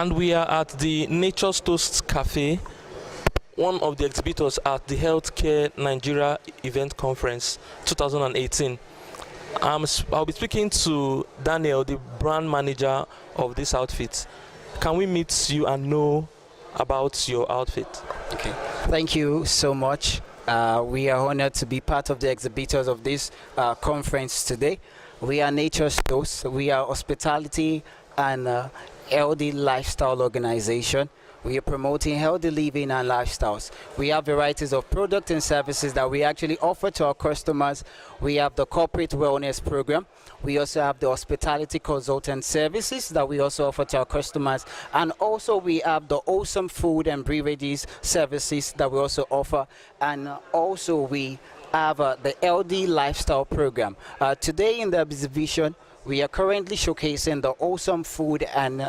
And we are at the Nature's Toast Cafe, one of the exhibitors at the Healthcare Nigeria Event Conference 2018. I'll be speaking to Daniel, the brand manager of this outfit. Can we meet you and know about your outfit? Okay, thank you so much. We are honored to be part of the exhibitors of this conference today. We are Nature's Toast. We are hospitality and healthy lifestyle organization. We are promoting healthy living and lifestyles. We have varieties of products and services that we actually offer to our customers. We have the corporate wellness program. We also have the hospitality consultant services that we also offer to our customers. And also we have the awesome food and beverages services that we also offer. And also we have the LD lifestyle program. Today in the exhibition, we are currently showcasing the awesome food and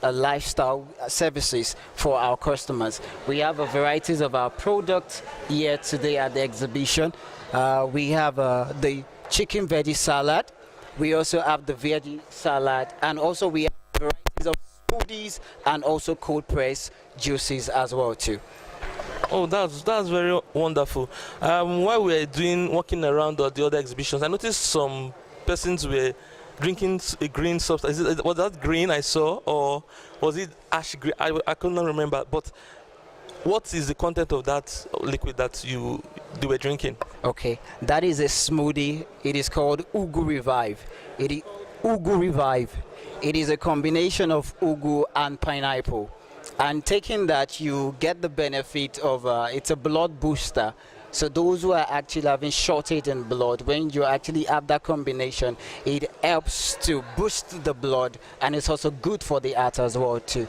lifestyle services for our customers. We have a varieties of our products here today at the exhibition. We have the chicken veggie salad. We also have the veggie salad, and also we have varieties of smoothies and also cold pressed juices as well too. Oh, that's very wonderful. While we were walking around the other exhibitions, I noticed some persons were drinking a green substance. Was that green I saw, or was it ash green? I could not remember. But what is the content of that liquid that they were drinking? Okay, that is a smoothie. It is called Ugu Revive. Ugu Revive. It is a combination of ugu and pineapple. And taking that, you get the benefit of it's a blood booster. So those who are actually having shortage in blood, when you actually have that combination, it helps to boost the blood, and it's also good for the heart as well too.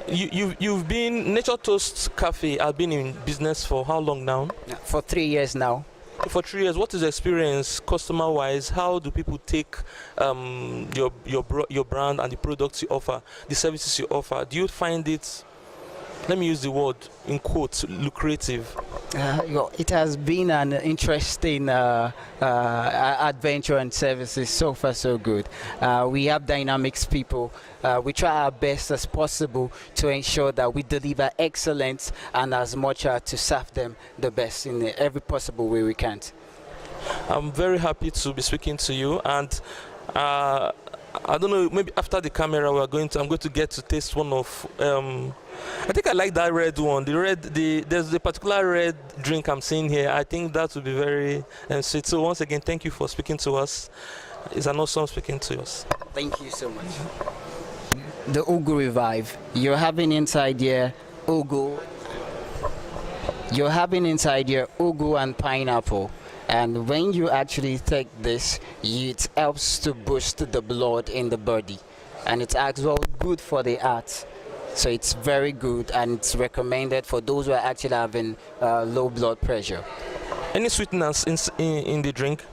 You've been Nature Toast Cafe. I've been in business for how long now? For 3 years now. For 3 years, what is the experience customer-wise? How do people take your brand and the products you offer, the services you offer? Do you find it, let me use the word in quotes, lucrative? It has been an interesting adventure and services. So far so good. We have dynamics people. We try our best as possible to ensure that we deliver excellence and as much to serve them the best in every possible way we can. I'm very happy to be speaking to you, and I don't know, maybe after the camera I'm going to get to taste one of I think I like that red one. There's a particular red drink I'm seeing here. I think that would be very sweet. So once again, thank you for speaking to us. It's an awesome speaking to us. Thank you so much. The Ugu Revive. You're having inside here ugu. You're having inside here ugu and pineapple. And when you actually take this, it helps to boost the blood in the body. And it's as well good for the heart. So it's very good, and it's recommended for those who are actually having low blood pressure. Any sweetness in the drink?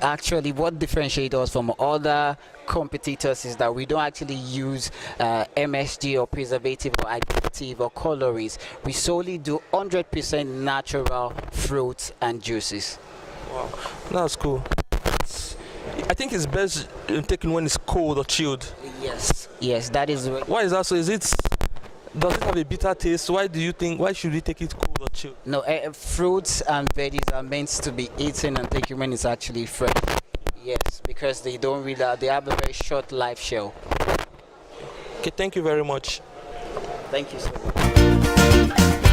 Actually, what differentiates us from other competitors is that we don't actually use MSG or preservative or additive or colorings. We solely do 100% natural fruits and juices. Wow, that's cool. I think it's best taken when it's cold or chilled. Yes, that is. Why is that so? Does it have a bitter taste? Why should we take it cold or chilled? No, fruits and veggies are meant to be eaten and taken when it's actually fresh. Yes, because they have a very short life shelf. Okay, thank you very much. Thank you so much.